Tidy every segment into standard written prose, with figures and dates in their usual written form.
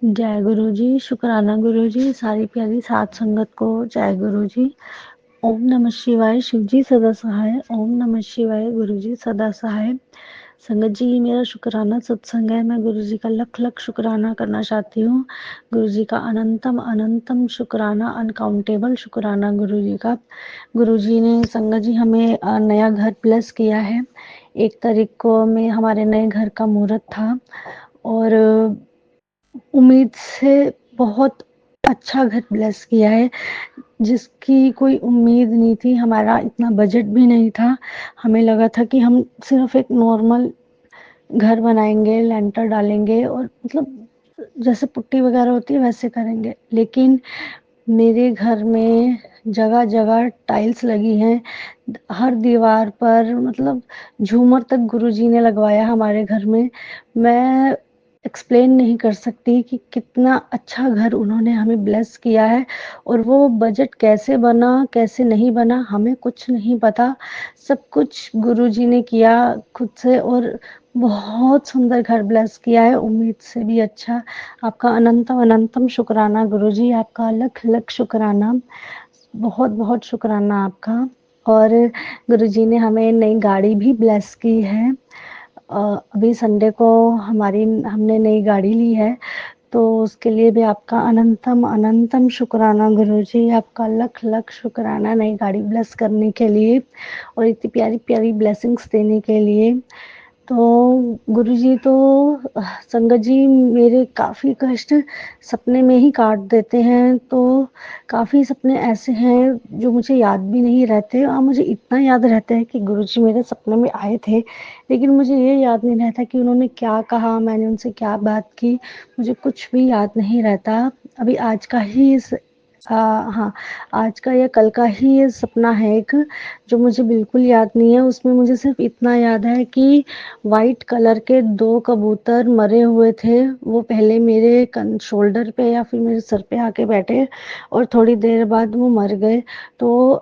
जय गुरु जी, शुक्राना गुरु जी, सारी प्यारी सात संगत को जय गुरु जी। ओम नमः शिवाय, शिव जी सदा सहाय। ओम नमः शिवाय, गुरु जी सदा सहाय। संगत जी, मेरा शुक्राना सत्संग है। मैं गुरु जी का लख लख शुक्राना करना चाहती हूँ। गुरु जी का अनंतम अनंतम शुक्राना, अनकाउंटेबल शुक्राना गुरु जी का। गुरु जी ने संगत जी हमें नया घर ब्लेस किया है। 1 तारीख को में हमारे नए घर का मुहूर्त था और उम्मीद से बहुत अच्छा घर ब्लेस किया है, जिसकी कोई उम्मीद नहीं थी। हमारा इतना बजट भी नहीं था। हमें लगा था कि हम सिर्फ एक नॉर्मल घर बनाएंगे, लेंटर डालेंगे और मतलब जैसे पुट्टी वगैरह होती है वैसे करेंगे। लेकिन मेरे घर में जगह जगह टाइल्स लगी हैं, हर दीवार पर मतलब झूमर तक गुरुजी ने लगवाया हमारे घर में। मैं एक्सप्लेन नहीं कर सकती कि कितना अच्छा घर उन्होंने हमें ब्लेस किया है। और वो बजट कैसे बना कैसे नहीं बना हमें कुछ नहीं पता, सब कुछ गुरुजी ने किया खुद से और बहुत सुंदर घर ब्लेस किया है, उम्मीद से भी अच्छा। आपका अनंतम अनंतम शुक्राना गुरुजी, आपका लख लख शुक्राना, बहुत बहुत शुक्राना आपका। और गुरुजी ने हमें नई गाड़ी भी ब्लेस की है। अभी संडे को हमने नई गाड़ी ली है, तो उसके लिए भी आपका अनंतम अनंतम शुक्राना गुरुजी, आपका लख लख शुक्राना नई गाड़ी ब्लेस करने के लिए और इतनी प्यारी प्यारी ब्लेसिंग्स देने के लिए। तो गुरुजी तो संगत जी मेरे काफ़ी कष्ट सपने में ही काट देते हैं। तो काफ़ी सपने ऐसे हैं जो मुझे याद भी नहीं रहते। मुझे इतना याद रहता है कि गुरुजी मेरे सपने में आए थे, लेकिन मुझे ये याद नहीं रहता कि उन्होंने क्या कहा, मैंने उनसे क्या बात की, मुझे कुछ भी याद नहीं रहता। अभी आज का ही हाँ, आज का या कल का ही ये सपना है एक, जो मुझे बिल्कुल याद नहीं है। उसमें मुझे सिर्फ इतना याद है कि वाइट कलर के 2 कबूतर मरे हुए थे। वो पहले मेरे शोल्डर पे या फिर मेरे सर पे आके बैठे और थोड़ी देर बाद वो मर गए। तो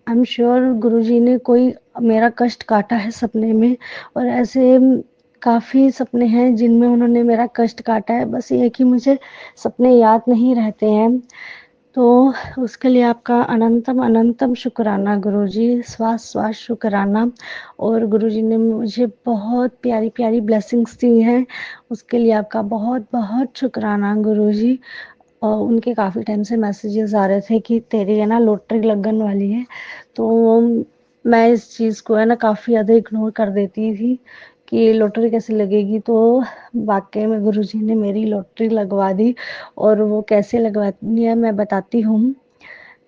आई एम श्योर गुरुजी ने कोई मेरा कष्ट काटा है सपने में। और ऐसे काफ़ी सपने हैं जिनमें उन्होंने मेरा कष्ट काटा है, बस ये है कि मुझे सपने याद नहीं रहते हैं। तो उसके लिए आपका अनंतम अनंतम शुक्राना गुरुजी, स्वास स्वास शुक्राना। और गुरुजी ने मुझे बहुत प्यारी प्यारी ब्लेसिंग्स दी हैं, उसके लिए आपका बहुत बहुत शुक्राना गुरुजी। और उनके काफ़ी टाइम से मैसेजेस आ रहे थे कि तेरी है ना लॉटरी लगन वाली है। तो मैं इस चीज़ को है ना काफ़ी ज़्यादा इग्नोर कर देती थी कि लॉटरी कैसे लगेगी। तो वाकई में गुरुजी ने मेरी लॉटरी लगवा दी और वो कैसे लगवानी है मैं बताती हूँ।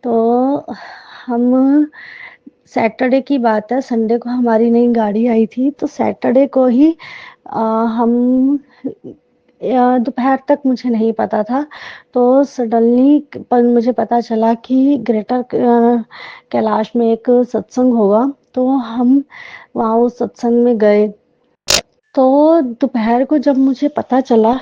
तो हम सैटरडे की बात है, संडे को हमारी नई गाड़ी आई थी। तो सैटरडे को ही हम दोपहर तक मुझे नहीं पता था, तो सडनली पर मुझे पता चला कि ग्रेटर कैलाश में एक सत्संग होगा। तो हम वहाँ उस सत्संग में गए। तो दोपहर को जब मुझे पता चला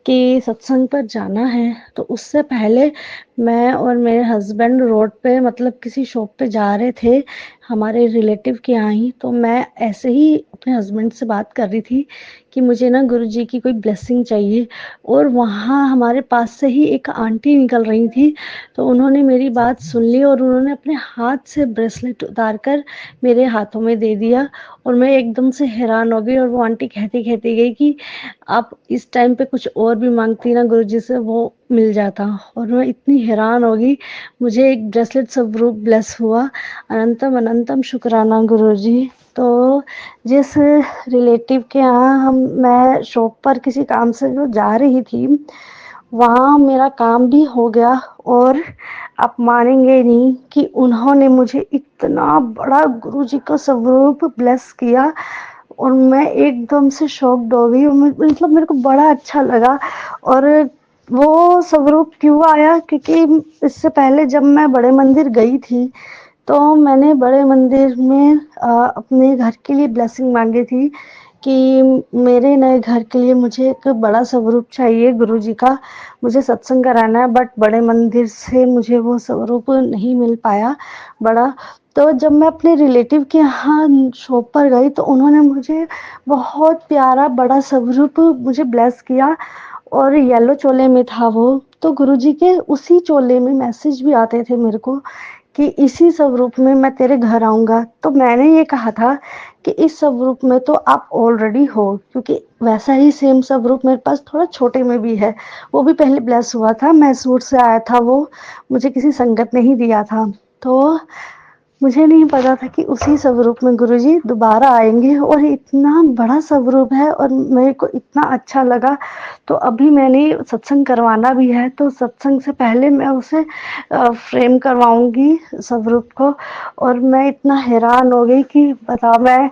कि सत्संग पर जाना है, तो उससे पहले मैं और मेरे हस्बैंड रोड पे मतलब किसी शॉप पे जा रहे थे हमारे रिलेटिव के यहाँ ही। तो मैं ऐसे ही अपने हस्बैंड से बात कर रही थी कि मुझे ना गुरुजी की कोई ब्लेसिंग चाहिए। और वहाँ हमारे पास से ही एक आंटी निकल रही थी, तो उन्होंने मेरी बात सुन ली और उन्होंने अपने हाथ से ब्रेसलेट उतार कर मेरे हाथों में दे दिया। और मैं एकदम से हैरान हो गई और वो आंटी कहती कहती गई कि आप इस टाइम पे कुछ और भी मांगती ना गुरुजी से वो मिल जाता। और मैं इतनी हैरान हो गई, मुझे एक ब्रेसलेट स्वरूप ब्लेस हुआ। अनंतम अनंतम शुक्राना गुरुजी। तो जिस रिलेटिव के यहाँ मैं शॉप पर किसी काम से जो जा रही थी, वहाँ मेरा काम भी हो गया। और आप मानेंगे नहीं कि उन्होंने मुझे इतना बड़ा गुरुजी का स्वरूप ब्लेस किया और मैं एकदम से शॉक्ड हो गई। मतलब मेरे को बड़ा अच्छा लगा। और वो स्वरूप क्यों आया, क्योंकि इससे पहले जब मैं बड़े मंदिर गई थी, तो मैंने बड़े मंदिर में अपने घर के लिए ब्लेसिंग मांगी थी कि मेरे नए घर के लिए मुझे एक बड़ा स्वरूप चाहिए गुरुजी का, मुझे सत्संग कराना है। बट बड़े मंदिर से मुझे वो स्वरूप नहीं मिल पाया बड़ा। तो जब मैं अपने रिलेटिव के यहाँ शॉप पर गई, तो उन्होंने मुझे बहुत प्यारा बड़ा स्वरूप मुझे ब्लेस किया। और येलो चोले में था वो। तो गुरुजी के उसी चोले में मैसेज भी आते थे मेरे को कि इसी स्वरूप में मैं तेरे घर आऊंगा। तो मैंने ये कहा था कि इस स्वरूप में तो आप ऑलरेडी हो, क्योंकि वैसा ही सेम स्वरूप मेरे पास थोड़ा छोटे में भी है, वो भी पहले ब्लेस हुआ था, मैसूर से आया था वो, मुझे किसी संगत ने ही दिया था। तो मुझे नहीं पता था कि उसी स्वरूप में गुरुजी दोबारा आएंगे, और इतना बड़ा स्वरूप है और मेरे को इतना अच्छा लगा। तो अभी मैंने सत्संग करवाना भी है, तो सत्संग से पहले मैं उसे फ्रेम करवाऊंगी स्वरूप को। और मैं इतना हैरान हो गई कि बताओ, मैं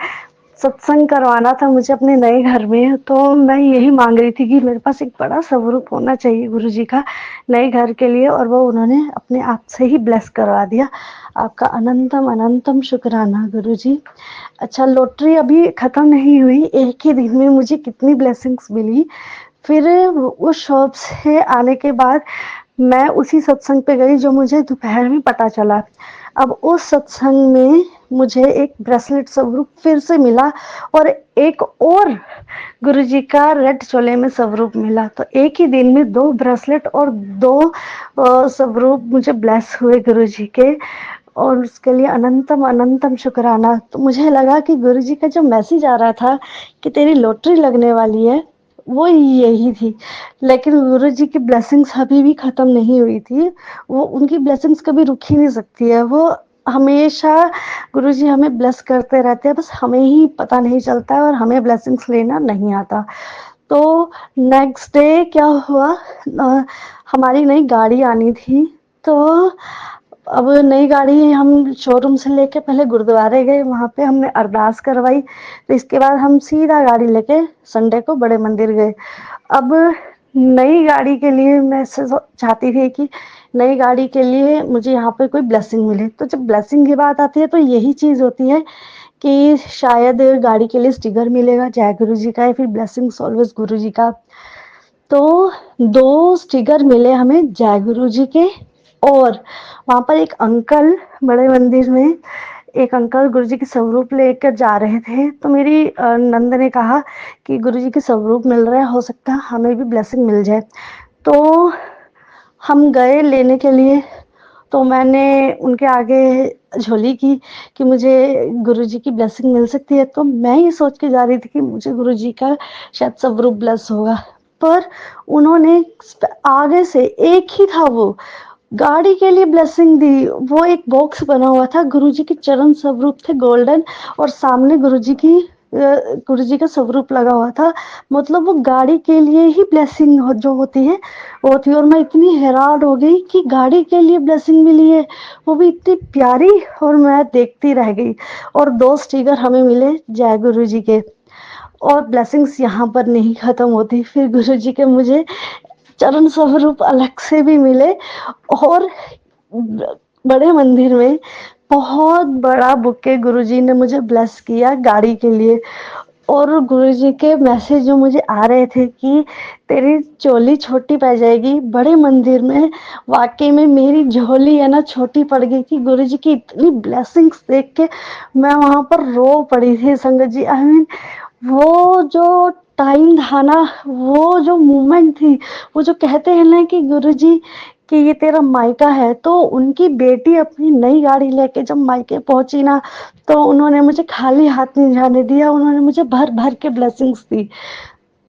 सत्संग करवाना था मुझे अपने नए घर में, तो मैं यही मांग रही थी कि मेरे पास एक बड़ा स्वरूप होना चाहिए गुरुजी का नए घर के लिए, और वो उन्होंने अपने आप से ही ब्लेस करवा दिया। आपका अनंतम अनंतम शुक्राना गुरुजी। अच्छा, लॉटरी अभी खत्म नहीं हुई, एक ही दिन में मुझे कितनी ब्लेसिंग्स मिली। फिर उस शॉप से आने के बाद मैं उसी सत्संग पे गई जो मुझे दोपहर में पता चला। अब उस सत्संग में मुझे एक ब्रेसलेट स्वरूप फिर से मिला, और एक और गुरुजी का रेड चोले में स्वरूप मिला। तो एक ही दिन में 2 ब्रेसलेट और 2 स्वरूप मुझे ब्लेस हुए गुरुजी के, और उसके लिए अनंतम अनंतम शुक्राना। तो मुझे लगा कि गुरुजी का जो मैसेज आ रहा था कि तेरी लॉटरी लगने वाली है, वो यही थी। लेकिन गुरुजी की ब्लेसिंग्स अभी भी खत्म नहीं हुई थी, वो उनकी ब्लेसिंग्स कभी रुक ही नहीं सकती है। वो हमेशा गुरुजी हमें ब्लेस करते रहते हैं, बस हमें ही पता नहीं चलता है और हमें ब्लेसिंग्स लेना नहीं आता। तो नेक्स्ट डे क्या हुआ, हमारी नई गाड़ी आनी थी। तो अब नई गाड़ी हम शोरूम से लेके पहले गुरुद्वारे गए, वहां पे हमने अरदास करवाई। तो इसके बाद हम सीधा गाड़ी लेके संडे को बड़े मंदिर गए। अब नई गाड़ी के लिए मैं चाहती थी कि नई गाड़ी के लिए मुझे यहाँ पे कोई ब्लेसिंग मिले। तो जब ब्लेसिंग की बात आती है तो यही चीज होती है कि शायद गाड़ी के लिए स्टिकर मिलेगा जय गुरु जी का, या फिर ब्लेसिंग्स ऑलवेज गुरु जी का। तो 2 स्टिकर मिले हमें जय गुरु जी के, और वहां पर एक अंकल, बड़े मंदिर में एक अंकल गुरुजी के स्वरूप लेकर जा रहे थे। तो मेरी नंद ने कहा कि गुरुजी के स्वरूप मिल रहे हैं, हो सकता है हमें भी ब्लेसिंग मिल जाए। तो हम गए लेने के लिए। तो मैंने उनके आगे झोली की कि मुझे गुरुजी की ब्लेसिंग मिल सकती है। तो मैं ये सोच के जा रही थी कि मुझे गुरुजी का शायद स्वरूप ब्लेस होगा, पर उन्होंने आगे से एक ही था वो गाड़ी के लिए ब्लेसिंग दी। वो एक बॉक्स बना हुआ था, गुरुजी के चरण स्वरूप थे गोल्डन, और सामने गुरुजी का स्वरूप लगा हुआ था। मतलब वो गाड़ी के लिए ही ब्लेसिंग जो होती है वो थी। और मैं इतनी हैरान हो गई कि गाड़ी के लिए ब्लेसिंग मिली है, वो भी इतनी प्यारी, और मैं देखती रह गई। और 2 स्टिकर हमें मिले जय गुरु जी के। और ब्लेसिंग्स यहाँ पर नहीं खत्म होती, फिर गुरु जी के मुझे चरण स्वरूप अलग से भी मिले। और बड़े मंदिर में बहुत बड़ा बुके गुरुजी ने मुझे ब्लेस किया गाड़ी के लिए। और गुरुजी के मैसेज जो मुझे आ रहे थे कि तेरी झोली छोटी पड़ जाएगी बड़े मंदिर में, वाकई में मेरी झोली है ना छोटी पड़ गई थी। गुरुजी की इतनी ब्लेसिंग्स देख के मैं वहां पर रो पड़ी थी संगत जी। आई मीन वो जो टाइम था ना, वो जो मोमेंट थी, वो जो कहते हैं ना कि गुरुजी कि ये तेरा मायका है, तो उनकी बेटी अपनी नई गाड़ी लेके जब मायके पहुंची ना, तो उन्होंने मुझे खाली हाथ नहीं जाने दिया, उन्होंने मुझे भर भर के ब्लेसिंग्स दी।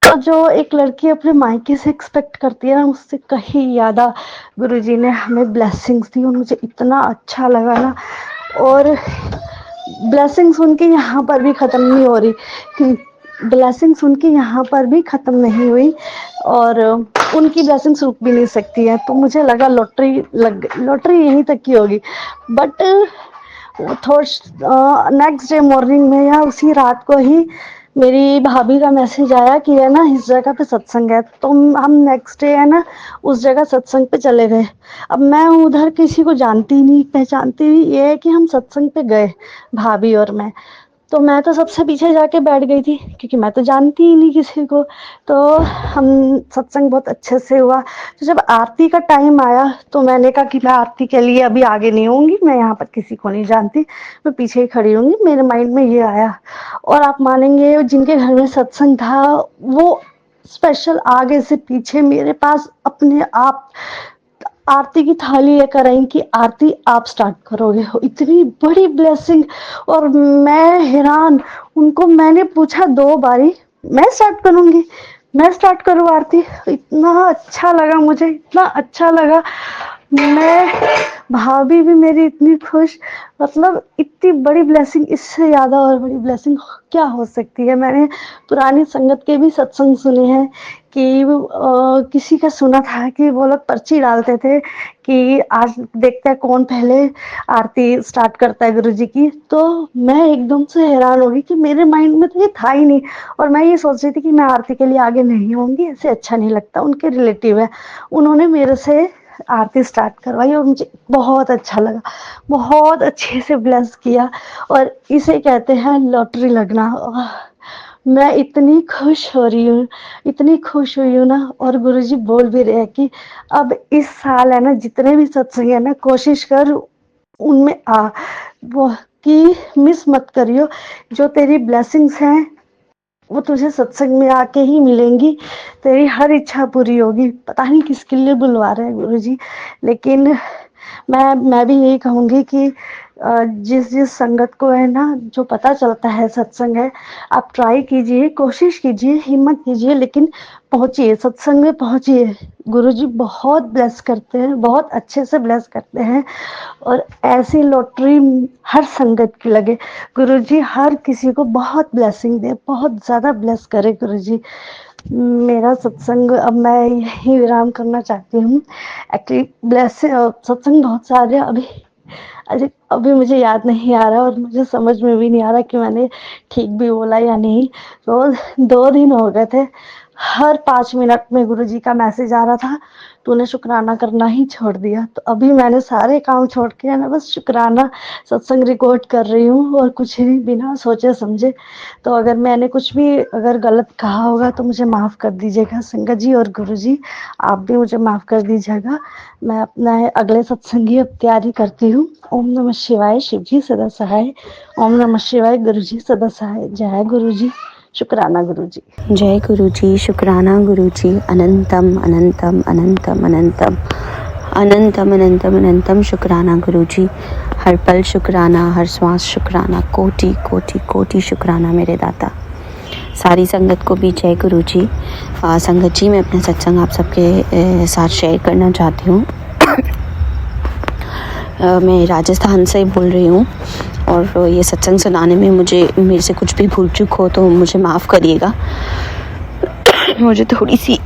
तो जो एक लड़की अपने मायके से एक्सपेक्ट करती है ना, उससे कहीं ज्यादा गुरुजी ने हमें ब्लेसिंग्स दी, और मुझे इतना अच्छा लगा ना। और ब्लेसिंग्स उनकी यहाँ पर भी खत्म नहीं हो रही, ब्लेसिंग्स उनकी यहाँ पर भी खत्म नहीं हुई, और उनकी ब्लेसिंग्स रुक भी नहीं सकती है। तो मुझे लगा लॉटरी यहीं तक की होगी। बट थोड़ा नेक्स्ट डे मॉर्निंग में या उसी रात को ही मेरी भाभी का मैसेज आया कि है ना इस जगह पे सत्संग है। तो हम नेक्स्ट डे है ना उस जगह सत्संग पे चले गए। अब मैं उधर किसी को जानती नहीं पहचानती नहीं, ये है कि हम सत्संग पे गए भाभी और मैं। तो मैं तो सबसे पीछे जाके बैठ गई थी क्योंकि मैं तो जानती ही नहीं किसी को। तो हम सत्संग बहुत अच्छे से हुआ। तो जब आरती का टाइम आया तो मैंने कहा कि मैं आरती के लिए अभी आगे नहीं होंगी, मैं यहाँ पर किसी को नहीं जानती, मैं पीछे ही खड़ी होंगी। मेरे माइंड में ये आया, और आप मानेंगे जिनके घर में सत्संग था वो स्पेशल आगे से पीछे मेरे पास अपने आप आरती की थाली लेकर आई कि आरती आप स्टार्ट करोगे। इतनी बड़ी ब्लेसिंग, और मैं हैरान। उनको मैंने पूछा 2 बारी, मैं स्टार्ट करूंगी, मैं स्टार्ट करूँ आरती। इतना अच्छा लगा मुझे, इतना अच्छा लगा। मैं, भाभी भी मेरी इतनी खुश। मतलब इतनी बड़ी ब्लेसिंग, इससे ज़्यादा और बड़ी ब्लेसिंग क्या हो सकती है। मैंने पुरानी संगत के भी सत्संग सुने हैं कि किसी का सुना था कि वो लोग पर्ची डालते थे कि आज देखते हैं कौन पहले आरती स्टार्ट करता है गुरुजी की। तो मैं एकदम से हैरान हो गई कि मेरे माइंड में तो ये था ही नहीं, और मैं ये सोच रही थी कि मैं आरती के लिए आगे नहीं होंगी, ऐसे अच्छा नहीं लगता। उनके रिलेटिव है, उन्होंने मेरे से आरती स्टार्ट करवाई और मुझे बहुत अच्छा लगा, बहुत अच्छे से ब्लेस किया। और इसे कहते हैं लॉटरी लगना। मैं इतनी खुश हो रही हूँ, इतनी खुश हुई हूँ ना। और गुरुजी बोल भी रहे हैं कि अब इस साल है ना, जितने भी सत्संग है ना, कोशिश कर उनमें आ, वो कि मिस मत करियो। जो तेरी ब्लेसिंग्स हैं वो तुझे सत्संग में आके ही मिलेंगी, तेरी हर इच्छा पूरी होगी। पता नहीं किसके लिए बुलवा रहे हैं गुरुजी, लेकिन मैं भी यही कहूँगी कि जिस जिस संगत को है ना, जो पता चलता है सत्संग है, आप ट्राई कीजिए, कोशिश कीजिए, हिम्मत कीजिए, लेकिन पहुँचिए, सत्संग में पहुँचिए। गुरुजी बहुत ब्लेस करते हैं, बहुत अच्छे से ब्लेस करते हैं। और ऐसी लॉटरी हर संगत की लगे। गुरुजी हर किसी को बहुत ब्लेसिंग दे, बहुत ज़्यादा ब्लेस करे गुरुजी। मेरा सत्संग अब मैं यही विराम करना चाहती हूँ। एक्चुअली सत्संग बहुत सारे अभी मुझे याद नहीं आ रहा, और मुझे समझ में भी नहीं आ रहा कि मैंने ठीक भी बोला या नहीं। तो 2 दिन हो गए थे, हर 5 मिनट में गुरुजी का मैसेज आ रहा था, तूने शुक्राना करना ही छोड़ दिया। तो अभी मैंने सारे काम छोड़ के ना बस शुक्राना सत्संग रिकॉर्ड कर रही हूँ, और कुछ नहीं, बिना सोचे समझे। तो अगर मैंने कुछ भी अगर गलत कहा होगा तो मुझे माफ़ कर दीजिएगा संगत जी, और गुरुजी आप भी मुझे माफ़ कर दीजिएगा। मैं अपना अगले सत्संग की अब तैयारी करती हूँ। ओम नमः शिवाय, शिव जी सदा सहाय। ओम नमः शिवाय, गुरु जी सदा सहाय। जय गुरु जी, शुक्राना गुरु जी। जय गुरु जी, शुक्राना गुरु जी। अनंतम अनंतम अनंतम अनंतम अनंतम अनंतम अनंतम शुक्राना गुरु जी। हर पल शुक्राना, हर श्वास शुक्राना, कोटि कोटि कोटि शुक्राना मेरे दाता। सारी संगत को भी जय गुरु जी। संगत जी, मैं अपना सत्संग आप सबके साथ शेयर करना चाहती हूँ। मैं राजस्थान से बोल रही हूँ, और ये सत्संग सुनाने में मेरे से कुछ भी भूल चूक हो तो मुझे माफ़ करिएगा। मुझे थोड़ी सी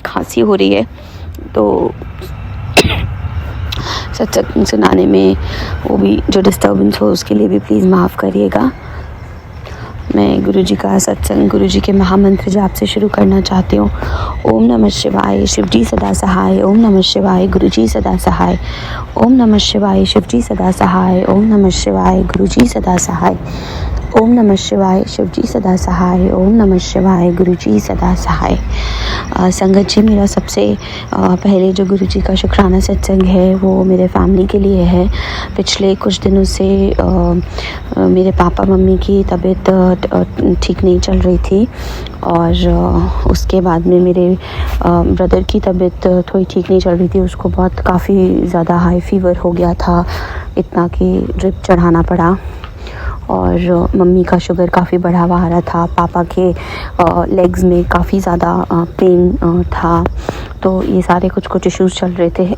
खांसी हो रही है, तो सत्संग सुनाने में वो भी जो डिस्टर्बेंस हो उसके लिए भी प्लीज़ माफ़ करिएगा। मैं गुरुजी का सत्संग, गुरुजी के महामंत्र जाप से शुरू करना चाहती हूँ। ओम नमः शिवाय, शिवजी सदा सहाय। ओम नमः शिवाय, गुरुजी सदा सहाय। ओम नमः शिवाय, शिवजी सदा सहाय। ओम नमः शिवाय, गुरुजी सदा सहाय। ओम नमः शिवाय, शिवजी सदा सहाय। ओम नमः शिवाय, गुरुजी सदा सहाय। संगत जी, मेरा सबसे पहले जो गुरुजी का शुक्राना सत्संग है वो मेरे फैमिली के लिए है। पिछले कुछ दिनों से मेरे पापा मम्मी की तबीयत ठीक नहीं चल रही थी, और उसके बाद में मेरे ब्रदर की तबीयत थोड़ी ठीक नहीं चल रही थी। उसको काफ़ी ज़्यादा हाई फीवर हो गया था, इतना कि ड्रिप चढ़ाना पड़ा। और मम्मी का शुगर काफ़ी बढ़ा हुआ आ रहा था। पापा के लेग्स में काफ़ी ज़्यादा पेन था। तो ये सारे कुछ इश्यूज़ चल रहे थे।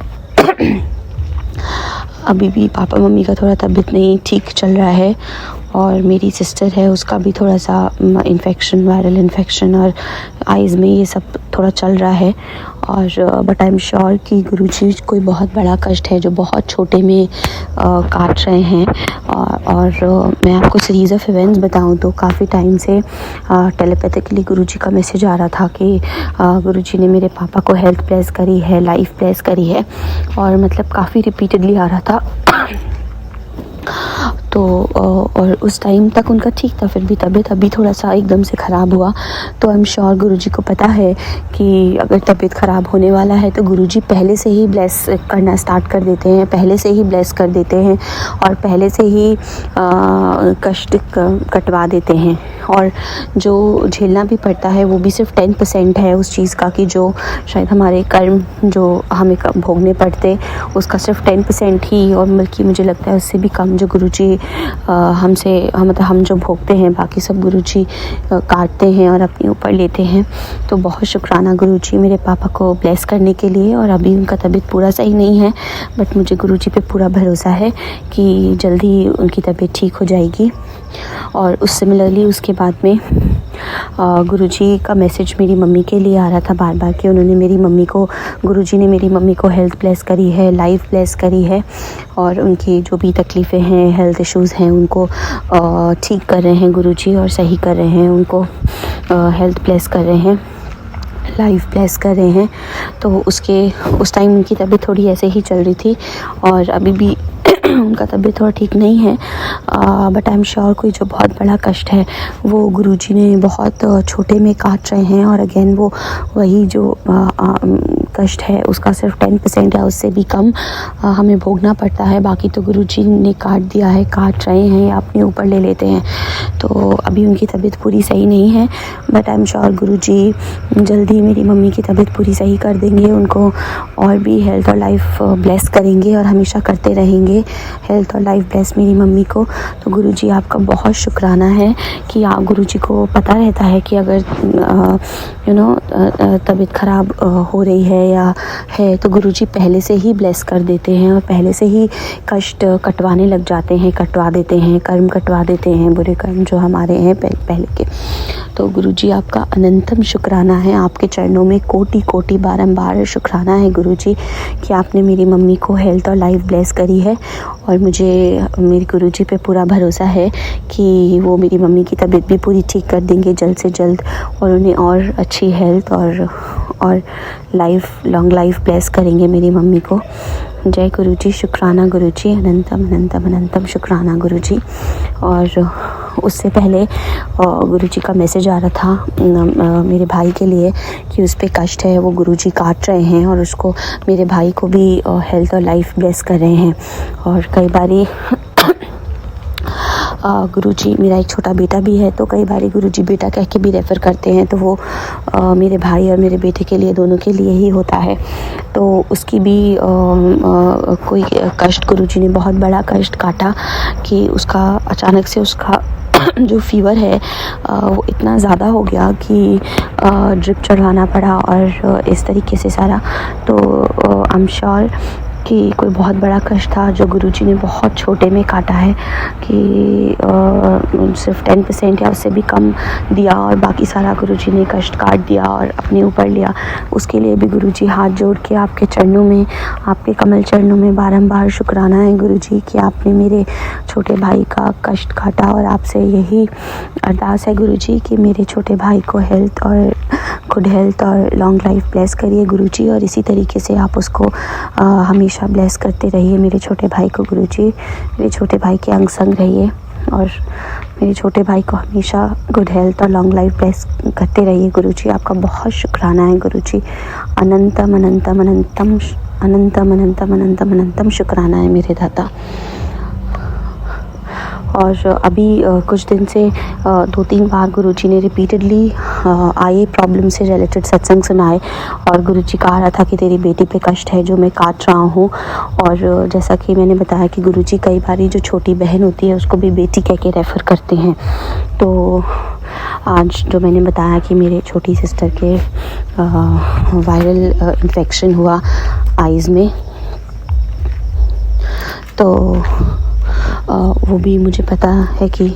अभी भी पापा मम्मी का थोड़ा तबीयत नहीं ठीक चल रहा है, और मेरी सिस्टर है, उसका भी थोड़ा सा इन्फेक्शन, वायरल इन्फेक्शन, और आइज़ में ये सब थोड़ा चल रहा है। और बट आई एम श्योर कि गुरुजी कोई बहुत बड़ा कष्ट है जो बहुत छोटे में काट रहे हैं। और मैं आपको सीरीज़ ऑफ इवेंट्स बताऊं तो काफ़ी टाइम से टेलीपैथिकली गुरुजी का मैसेज आ रहा था कि गुरुजी ने मेरे पापा को हेल्थ ब्लेस करी है, लाइफ ब्लेस करी है, और मतलब काफ़ी रिपीटेडली आ रहा था। तो और उस टाइम तक उनका ठीक था, फिर भी तबीयत अभी थोड़ा सा एकदम से ख़राब हुआ। तो आई एम श्योर गुरुजी को पता है कि अगर तबीयत ख़राब होने वाला है तो गुरुजी पहले से ही ब्लेस करना स्टार्ट कर देते हैं, पहले से ही ब्लेस कर देते हैं, और पहले से ही कष्ट कटवा देते हैं। और जो झेलना भी पड़ता है वो भी सिर्फ 10% है उस चीज़ का, कि जो शायद हमारे कर्म जो हमें भोगने पड़ते उसका सिर्फ 10% ही, और बल्कि मुझे लगता है उससे भी कम जो गुरुजी हमसे मतलब हम जो भोगते हैं बाकी सब गुरुजी काटते हैं और अपने ऊपर लेते हैं। तो बहुत शुक्राना गुरुजी मेरे पापा को ब्लेस करने के लिए। और अभी उनका तबीयत पूरा सही नहीं है, बट मुझे गुरुजी पे पूरा भरोसा है कि जल्दी उनकी तबीयत ठीक हो जाएगी। और उस सिमिलरली उसके बाद में गुरुजी का मैसेज मेरी मम्मी के लिए आ रहा था बार बार कि उन्होंने मेरी मम्मी को, गुरुजी ने मेरी मम्मी को हेल्थ ब्लेस करी है, लाइफ ब्लेस करी है, और उनकी जो भी तकलीफ़ें हैं, हेल्थ इश्यूज़ हैं, उनको ठीक कर रहे हैं गुरुजी और सही कर रहे हैं, उनको हेल्थ ब्लेस कर रहे हैं, लाइफ ब्लेस कर रहे हैं। तो उस टाइम उनकी तबीयत थोड़ी ऐसे ही चल रही थी और अभी भी उनका तबीयत थोड़ा ठीक नहीं है, बट आई एम श्योर कोई जो बहुत बड़ा कष्ट है वो गुरुजी ने बहुत छोटे में काट रहे हैं। और अगेन वो वही जो कष्ट है उसका सिर्फ 10% या उससे भी कम हमें भोगना पड़ता है, बाकी तो गुरुजी ने काट दिया है, काट रहे हैं या अपने ऊपर ले लेते हैं। तो अभी उनकी तबीयत पूरी सही नहीं है, बट आई एम श्योर गुरुजी जल्दी मेरी मम्मी की तबीयत पूरी सही कर देंगे, उनको और भी हेल्थ और लाइफ ब्लेस करेंगे और हमेशा करते रहेंगे हेल्थ और लाइफ ब्लेस मेरी मम्मी को। तो गुरुजी आपका बहुत शुक्राना है कि आप, गुरुजी को पता रहता है कि अगर तबीयत ख़राब हो रही है या है तो गुरुजी पहले से ही ब्लेस कर देते हैं और पहले से ही कष्ट कटवाने लग जाते हैं, कटवा देते हैं, कर्म कटवा देते हैं, बुरे कर्म जो हमारे हैं पहले के। तो गुरुजी आपका अनंतम शुक्राना है, आपके चरणों में कोटि कोटि बारंबार शुक्राना है गुरुजी कि आपने मेरी मम्मी को हेल्थ और लाइफ ब्लेस करी है। और मुझे मेरे गुरुजी पे पूरा भरोसा है कि वो मेरी मम्मी की तबीयत भी पूरी ठीक कर देंगे जल्द से जल्द और उन्हें और अच्छी हेल्थ और लाइफ, लॉन्ग लाइफ ब्लेस करेंगे मेरी मम्मी को। जय गुरुजी, शुक्राना गुरुजी, अनंतम अनंतम अनंतम शुक्राना गुरुजी। और उससे पहले गुरुजी का मैसेज आ रहा था मेरे भाई के लिए कि उस पे कष्ट है, वो गुरुजी काट रहे हैं और उसको, मेरे भाई को भी हेल्थ और लाइफ ब्लेस कर रहे हैं। और कई बारी गुरुजी, मेरा एक छोटा बेटा भी है तो कई बारी गुरुजी बेटा कह के भी रेफ़र करते हैं, तो वो मेरे भाई और मेरे बेटे के लिए, दोनों के लिए ही होता है। तो उसकी भी कोई कष्ट, गुरुजी ने बहुत बड़ा कष्ट काटा कि उसका अचानक से उसका जो फ़ीवर है वो इतना ज़्यादा हो गया कि ड्रिप चढ़वाना पड़ा और इस तरीके से सारा। तो आई एम श्योर कि कोई बहुत बड़ा कष्ट था जो गुरुजी ने बहुत छोटे में काटा है कि सिर्फ 10% या उससे भी कम दिया और बाकी सारा गुरुजी ने कष्ट काट दिया और अपने ऊपर लिया। उसके लिए भी गुरुजी हाथ जोड़ के आपके चरणों में, आपके कमल चरणों में बारंबार शुक्राना है गुरुजी कि आपने मेरे छोटे भाई का कष्ट काटा। और आपसे यही अरदास है गुरुजी कि मेरे छोटे भाई को हेल्थ और गुड हेल्थ और लॉन्ग लाइफ ब्लेस करिए गुरुजी, और इसी तरीके से आप उसको हमेशा ब्लेस करते रहिए मेरे छोटे भाई को गुरुजी। मेरे छोटे भाई के अंग संग रहिए और मेरे छोटे भाई को हमेशा गुड हेल्थ और लॉन्ग लाइफ ब्लेस करते रहिए गुरुजी। आपका बहुत शुक्राना है गुरुजी, अनंतम अनंतम अनंतम अनंतम अनंतम अनंतम अनंतम शुक्राना है मेरे दाता। और अभी कुछ दिन से 2-3 बार गुरुजी ने रिपीटेडली आए प्रॉब्लम से रिलेटेड सत्संग सुनाए और गुरुजी कहा रहा था कि तेरी बेटी पे कष्ट है जो मैं काट रहा हूँ। और जैसा कि मैंने बताया कि गुरुजी कई बार जो छोटी बहन होती है उसको भी बेटी कह के रेफ़र करते हैं। तो आज जो मैंने बताया कि मेरे छोटी सिस्टर के वायरल इन्फेक्शन हुआ आइज़ में, तो वो भी मुझे पता है कि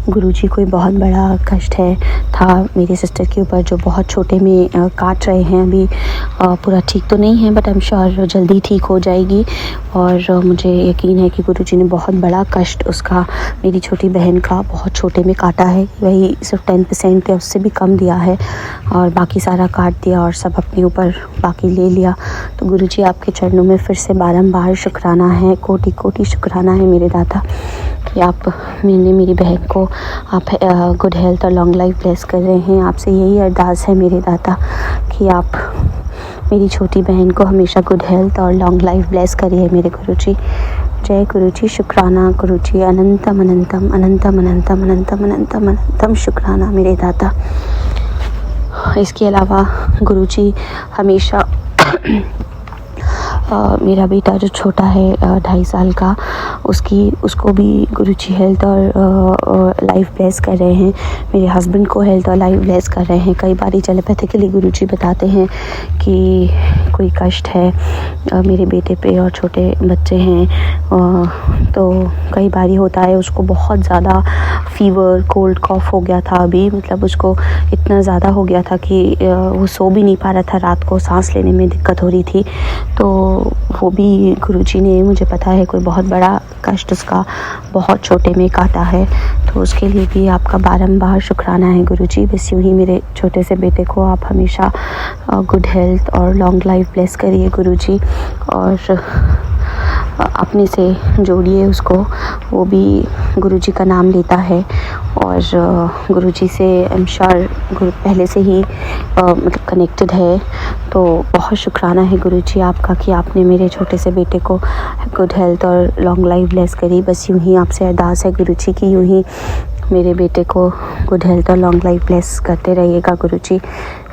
गुरुजी कोई बहुत बड़ा कष्ट था मेरी सिस्टर के ऊपर जो बहुत छोटे में काट रहे हैं। अभी पूरा ठीक तो नहीं है, बट आई एम श्योर जल्दी ठीक हो जाएगी। और मुझे यकीन है कि गुरुजी ने बहुत बड़ा कष्ट उसका, मेरी छोटी बहन का, बहुत छोटे में काटा है। वही सिर्फ 10% या उससे भी कम दिया है और बाकी सारा काट दिया और सब अपने ऊपर बाकी ले लिया। तो गुरुजी आपके चरणों में फिर से बारंबार शुक्राना है, कोटि कोटि शुक्राना है मेरे दाता कि आप मेरी बहन को आप गुड हेल्थ और लॉन्ग लाइफ ब्लेस कर रहे हैं। आपसे यही अरदास है मेरे दाता कि आप मेरी छोटी बहन को हमेशा गुड हेल्थ और लॉन्ग लाइफ ब्लेस करिए मेरे गुरुजी। जय गुरुजी, शुक्राना गुरुजी, अनंतम अनंतम अनंतम अनंतम अनंतम अनंतम अनंतम शुक्राना मेरे दाता। इसके अलावा गुरुजी हमेशा मेरा बेटा जो छोटा है 2.5 साल का, उसको भी गुरुजी हेल्थ और लाइफ ब्लेस कर रहे हैं। मेरे हस्बैंड को हेल्थ और लाइफ ब्लेस कर रहे हैं। कई बार टेलीपैथिकली गुरुजी बताते हैं कि कोई कष्ट है मेरे बेटे पे और छोटे बच्चे हैं, तो कई बार होता है उसको बहुत ज़्यादा फीवर कोल्ड कॉफ हो गया था। अभी मतलब उसको इतना ज़्यादा हो गया था कि वो सो भी नहीं पा रहा था, रात को सांस लेने में दिक्कत हो रही थी। तो वो भी गुरुजी ने, मुझे पता है कोई बहुत बड़ा कष्ट उसका बहुत छोटे में काटा है, तो उसके लिए भी आपका बारंबार शुक्राना है गुरुजी। बस यूँ ही मेरे छोटे से बेटे को आप हमेशा गुड हेल्थ और लॉन्ग लाइफ ब्लेस करिए गुरुजी, और अपने से जोड़िए उसको। वो भी गुरुजी का नाम लेता है और गुरुजी से आई एम श्योर पहले से ही मतलब कनेक्टेड है। तो बहुत शुक्राना है गुरुजी आपका कि आपने मेरे छोटे से बेटे को गुड हेल्थ और लॉन्ग लाइफ ब्लेस करी। बस यूँ ही आपसे अरदास है गुरुजी कि यूँ ही मेरे बेटे को गुड हेल्थ और लॉन्ग लाइफ ब्लेस करते रहिएगा गुरुजी।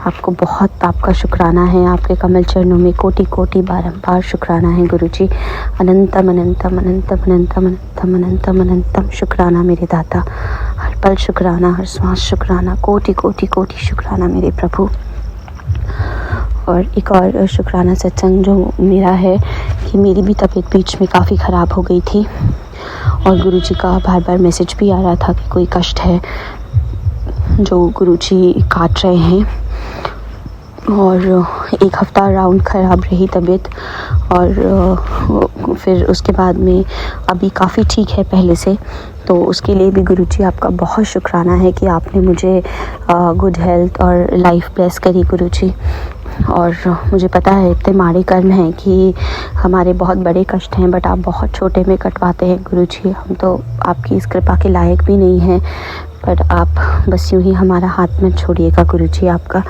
आपको बहुत आपका शुक्राना है, आपके कमल चरणों में कोटि कोटि बारंबार शुक्राना है गुरुजी। अनंतम अनंतम अनंतम अनंतम अनंतम अनंतम अनंतम शुक्राना मेरे दाता। हर पल शुक्राना, हर श्वास शुक्राना, कोटि कोटि कोटि शुक्राना मेरे प्रभु। और एक और शुक्राना सत्संग जो मेरा है कि मेरी भी तबीयत बीच में काफ़ी ख़राब हो गई थी और गुरुजी का बार बार मैसेज भी आ रहा था कि कोई कष्ट है जो गुरुजी काट रहे हैं। और 1 हफ़्ता राउंड ख़राब रही तबीयत, और फिर उसके बाद में अभी काफ़ी ठीक है पहले से। तो उसके लिए भी गुरुजी आपका बहुत शुक्राना है कि आपने मुझे गुड हेल्थ और लाइफ ब्लेस करी गुरुजी। और मुझे पता है इतने माड़े कर्म हैं कि हमारे बहुत बड़े कष्ट हैं, बट आप बहुत छोटे में कटवाते हैं गुरुजी। हम तो आपकी इस कृपा के लायक भी नहीं हैं, पर आप बस यूँ ही हमारा हाथ में छोड़िएगा गुरुजी। आपका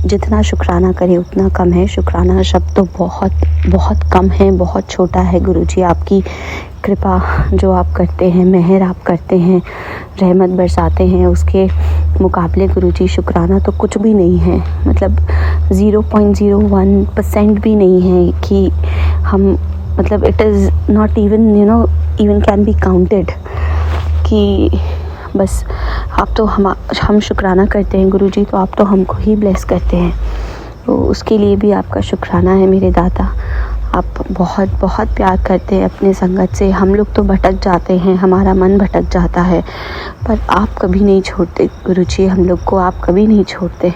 जितना शुक्राना करें उतना कम है। शुक्राना शब्द तो बहुत बहुत कम है, बहुत छोटा है गुरुजी। आपकी कृपा जो आप करते हैं, मेहर आप करते हैं, रहमत बरसाते हैं, उसके मुकाबले गुरुजी शुक्राना तो कुछ भी नहीं है। मतलब 0.01% भी नहीं है कि हम, मतलब it is not even even can be counted कि बस आप तो हम शुक्राना करते हैं गुरुजी, तो आप तो हमको ही ब्लेस करते हैं। तो उसके लिए भी आपका शुक्राना है मेरे दाता। आप बहुत बहुत प्यार करते हैं अपने संगत से। हम लोग तो भटक जाते हैं, हमारा मन भटक जाता है, पर आप कभी नहीं छोड़ते गुरुजी, हम लोग को आप कभी नहीं छोड़ते।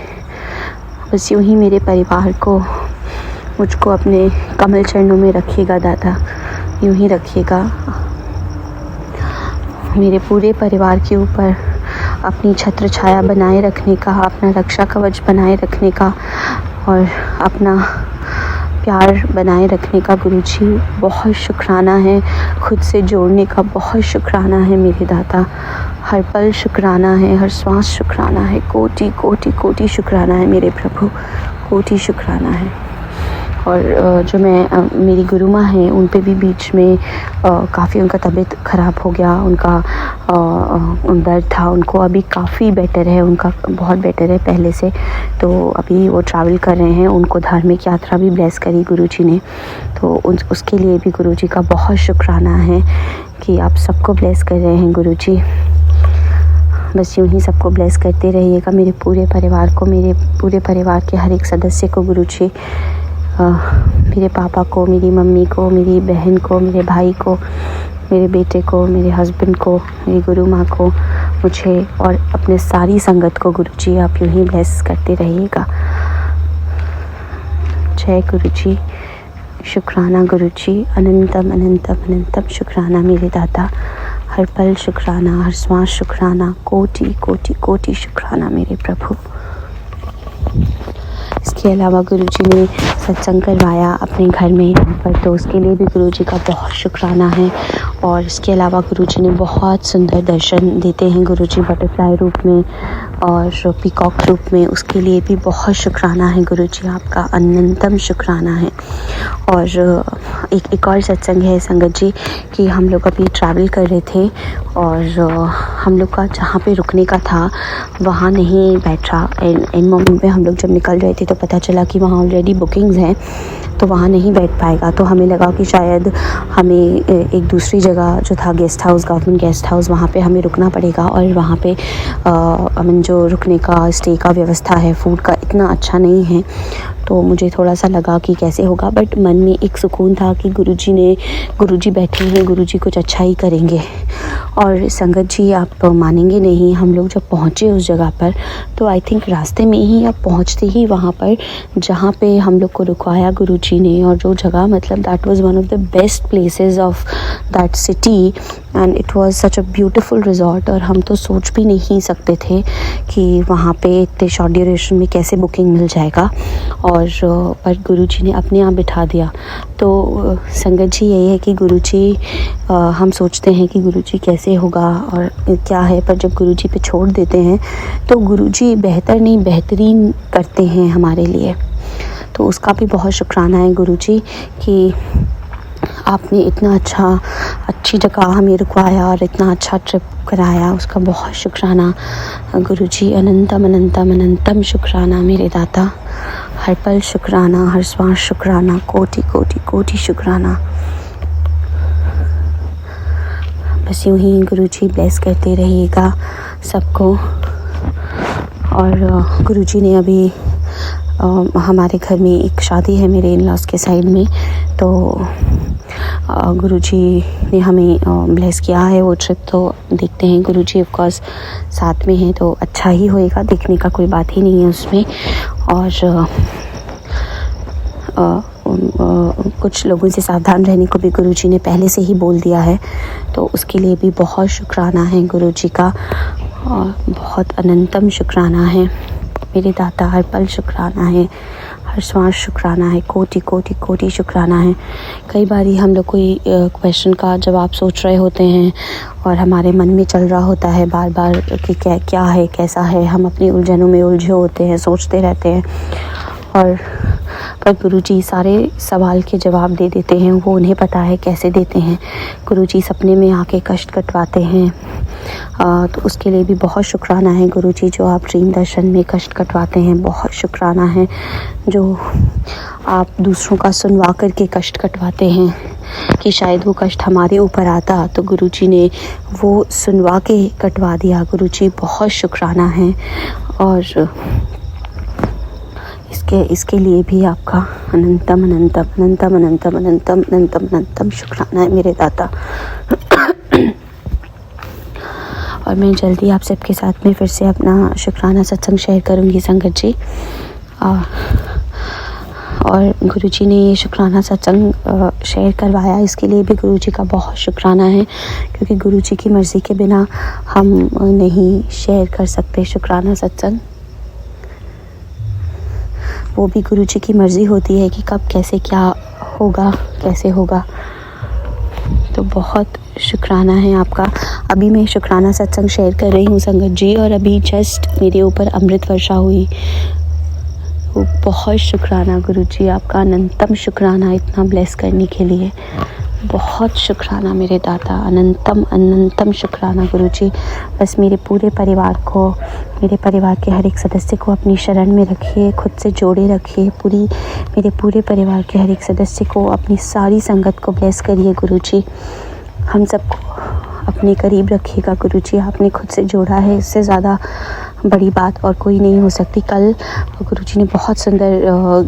बस यूँ ही मेरे परिवार को, मुझको अपने कमल चरणों में रखिएगा दाता, यूँ ही रखिएगा। मेरे पूरे परिवार के ऊपर अपनी छत्र छाया बनाए रखने का, अपना रक्षा कवच बनाए रखने का और अपना प्यार बनाए रखने का गुरुजी बहुत शुक्राना है। खुद से जोड़ने का बहुत शुक्राना है मेरे दाता। हर पल शुक्राना है, हर श्वास शुक्राना है, कोटि कोटि कोटि शुक्राना है मेरे प्रभु, कोटि शुक्राना है। और जो मेरी गुरु माँ हैं, उन पे भी बीच में काफ़ी उनका तबीयत ख़राब हो गया, उनका दर्द था। उनको अभी काफ़ी बेटर है, उनका बहुत बेटर है पहले से। तो अभी वो ट्रैवल कर रहे हैं, उनको धार्मिक यात्रा भी ब्लेस करी गुरुजी ने। तो उसके लिए भी गुरुजी का बहुत शुक्राना है कि आप सबको ब्लेस कर रहे हैं गुरुजी। बस यूँ ही सबको ब्लेस करते रहिएगा, मेरे पूरे परिवार को, मेरे पूरे परिवार के हर एक सदस्य को गुरुजी, मेरे पापा को, मेरी मम्मी को, मेरी बहन को, मेरे भाई को, मेरे बेटे को, मेरे हस्बैंड को, मेरी गुरु माँ को, मुझे और अपने सारी संगत को गुरुजी आप यूँ ही ब्लेस करते रहिएगा। जय गुरुजी, शुक्राना गुरुजी, अनंतम अनंतम अनंतम शुक्राना मेरे दाता। हर पल शुक्राना, हर श्वास शुक्राना, कोटि कोटि कोटि शुक्राना मेरे प्रभु। इसके अलावा गुरुजी ने सत्संग करवाया अपने घर में यहाँ पर, तो उसके लिए भी गुरुजी का बहुत शुक्राना है। और इसके अलावा गुरुजी ने बहुत सुंदर दर्शन देते हैं गुरुजी, बटरफ्लाई रूप में और पीकॉक रूप में, उसके लिए भी बहुत शुक्राना है गुरुजी, आपका अनंतम शुक्राना है। और एक और सत्संग है संगत जी कि हम लोग अभी ट्रैवल कर रहे थे और हम लोग का जहाँ पे रुकने का था वहाँ नहीं बैठा। इन मोमेंट पे हम लोग जब निकल रहे थे तो पता चला कि वहाँ ऑलरेडी बुकिंग्स हैं, तो वहाँ नहीं बैठ पाएगा। तो हमें लगा कि शायद हमें एक दूसरी जगह जो था guest house, government guest house, वहाँ पे हमें रुकना पड़ेगा। और वहाँ पे जो रुकने का स्टे का व्यवस्था है फूड का इतना अच्छा नहीं है, तो मुझे थोड़ा सा लगा कि कैसे होगा। बट मन में एक सुकून था कि गुरुजी बैठे हैं, गुरुजी कुछ अच्छा ही करेंगे। और संगत जी आप मानेंगे नहीं, हम लोग जब पहुँचे उस जगह पर तो आई थिंक रास्ते में ही आप पहुँचते ही वहाँ पर जहाँ पे हम लोग को रुकवाया गुरुजी ने, और जो जगह मतलब that was one of the best places of that city and it was such a beautiful resort. और हम तो सोच भी नहीं सकते थे कि वहाँ पे इतने शॉर्ट ड्यूरेशन में कैसे बुकिंग मिल जाएगा, और पर गुरुजी ने अपने आप बिठा दिया। तो संगत जी यही है कि गुरुजी, हम सोचते हैं कि गुरुजी कैसे होगा और क्या है, पर जब गुरुजी पे छोड़ देते हैं तो गुरुजी बेहतर नहीं बेहतरीन करते हैं हमारे लिए। तो उसका भी बहुत शुक्राना है गुरुजी कि आपने इतना अच्छी जगह हमें रुकवाया और इतना अच्छा ट्रिप कराया, उसका बहुत शुक्राना गुरुजी। अनंतम अनंतम अनंतम शुक्राना मेरे दाता, हर पल शुक्राना, हर श्वास शुक्राना, कोटि कोटि कोटि शुक्राना। बस यूं ही गुरुजी ब्लेस करते रहिएगा सबको। और गुरुजी ने अभी हमारे घर में एक शादी है मेरे इन-लॉज़ के साइड में, तो गुरुजी ने हमें ब्लेस किया है वो ट्रिप। तो देखते हैं, गुरुजी ऑफ कोर्स साथ में हैं तो अच्छा ही होएगा, देखने का कोई बात ही नहीं है उसमें। और कुछ लोगों से सावधान रहने को भी गुरुजी ने पहले से ही बोल दिया है, तो उसके लिए भी बहुत शुक्राना है गुरुजी का, और बहुत अनंतम शुक्राना है मेरे दाता, हर पल शुक्राना है, हर श्वास शुक्राना है, कोटि कोटि कोटि शुक्राना है। कई बारी हम लोग कोई क्वेश्चन का जवाब सोच रहे होते हैं और हमारे मन में चल रहा होता है बार बार कि क्या है, कैसा है, हम अपनी उलझनों में उलझे होते हैं, सोचते रहते हैं, और पर गुरुजी सारे सवाल के जवाब दे देते हैं। वो उन्हें पता है कैसे देते हैं। गुरुजी सपने में आके कष्ट कटवाते हैं, तो उसके लिए भी बहुत शुक्राना है गुरुजी। जो आप ड्रीम दर्शन में कष्ट कटवाते हैं, बहुत शुक्राना है। जो आप दूसरों का सुनवा करके कष्ट कटवाते हैं कि शायद वो कष्ट हमारे ऊपर आता, तो गुरुजी ने वो सुनवा के कटवा दिया। गुरुजी बहुत शुक्राना है, और इसके लिए भी आपका अनंतम अनंतम अनंतम अनंतम अनंतम अनंतम अनंतम शुक्राना है मेरे दाता। और मैं जल्दी आप सबके साथ में फिर से अपना शुक्राना सत्संग शेयर करूँगी संगत जी। और गुरुजी ने ये शुक्राना सत्संग शेयर करवाया, इसके लिए भी गुरुजी का बहुत शुक्राना है, क्योंकि गुरुजी की मर्ज़ी के बिना हम नहीं शेयर कर सकते शुक्राना सत्संग। वो भी गुरुजी की मर्ज़ी होती है कि कब कैसे क्या होगा, कैसे होगा। तो बहुत शुक्राना है आपका। अभी मैं शुक्राना सत्संग शेयर कर रही हूँ संगत जी, और अभी जस्ट मेरे ऊपर अमृत वर्षा हुई। वो बहुत शुक्राना गुरुजी आपका, अनंतम शुक्राना इतना ब्लेस करने के लिए। बहुत शुक्राना मेरे दाता, अनंतम अनंतम शुक्राना गुरुजी। बस मेरे पूरे परिवार को, मेरे परिवार के हर एक सदस्य को अपनी शरण में रखिए, खुद से जोड़े रखिए। मेरे पूरे परिवार के हर एक सदस्य को, अपनी सारी संगत को ब्लेस करिए गुरुजी। हम सबको अपने करीब रखिएगा गुरुजी। आपने खुद से जोड़ा है, इससे ज़्यादा बड़ी बात और कोई नहीं हो सकती। कल गुरुजी ने बहुत सुंदर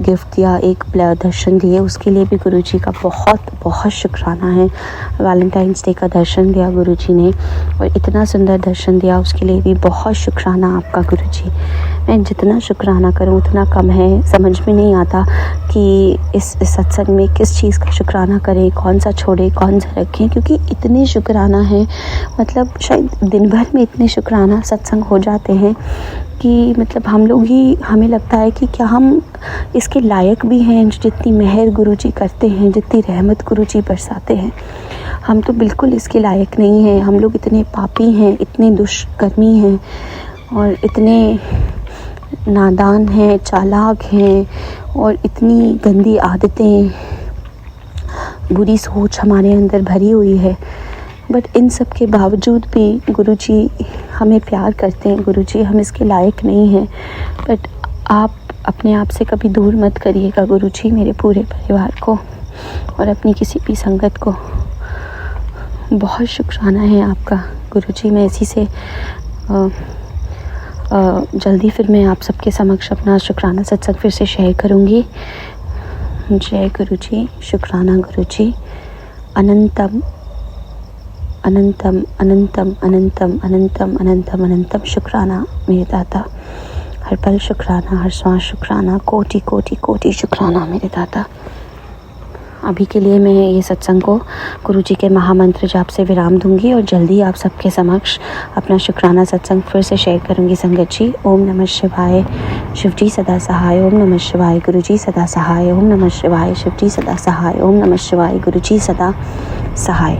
गिफ्ट दिया, एक दर्शन दिए, उसके लिए भी गुरुजी का बहुत बहुत शुक्राना है। वैलेंटाइंस डे का दर्शन दिया गुरुजी ने, और इतना सुंदर दर्शन दिया, उसके लिए भी बहुत शुक्राना आपका गुरुजी। मैं जितना शुक्राना करूं उतना कम है। समझ में नहीं आता कि इस सत्संग में किस चीज़ का शुक्राना करें, कौन सा छोड़ें, कौन सा रखें, क्योंकि इतने शुक्राना है। मतलब शायद दिन भर में इतने शुक्राना सत्संग हो जाते हैं कि मतलब हमें लगता है कि क्या हम इसके लायक भी हैं। जितनी मेहर गुरुजी करते हैं, जितनी रहमत गुरुजी बरसाते हैं, हम तो बिल्कुल इसके लायक नहीं हैं। हम लोग इतने पापी हैं, इतने दुष्कर्मी हैं, और इतने नादान हैं, चालाक हैं, और इतनी गंदी आदतें बुरी सोच हमारे अंदर भरी हुई है, बट इन सब के बावजूद भी गुरुजी हमें प्यार करते हैं। गुरुजी हम इसके लायक नहीं हैं, बट आप अपने आप से कभी दूर मत करिएगा गुरुजी मेरे पूरे परिवार को और अपनी किसी भी संगत को। बहुत शुक्राना है आपका गुरुजी। मैं इसी से जल्दी फिर मैं आप सबके समक्ष अपना शुक्राना सत्संग फिर से शेयर करूँगी। जय गुरुजी, शुक्राना गुरुजी। अनंतम अनंतम अनंतम अनंतम अनंतम अनंतम अनंतम शुक्राना मेरे दाता। हर पल शुक्राना, हर श्वास शुक्राना, कोटि कोटि कोटि शुक्राना मेरे दाता। अभी के लिए मैं ये सत्संग को गुरुजी के महामंत्र जाप से विराम दूंगी और जल्दी आप सबके समक्ष अपना शुक्राना सत्संग फिर से शेयर करूंगी संगत जी। ओम नमः शिवाय, शिवजी सदा सहाय। ओम नमः शिवाय, गुरुजी सदा सहाय। ओम नमः शिवाय, शिवजी सदा सहाय। ओम नमः शिवाय, गुरुजी सदा सहाय।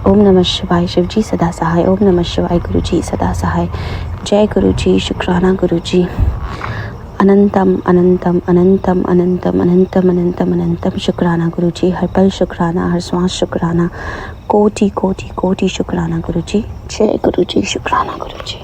ओम नमः शिवाय, शिवजी सदा सहाय। ओम नमः शिवाय, गुरुजी सदा सहाय। जय गुरुजी, शुक्राना गुरुजी। अनंतम अनंतम अनंतम अनंतम अनंतम अनंतम अनंतम शुक्राना गुरुजी। हर पल शुक्राना, हर श्वास शुक्राना, कोटि कोटि कोटि शुक्राना गुरुजी। जय गुरुजी, शुक्राना गुरुजी।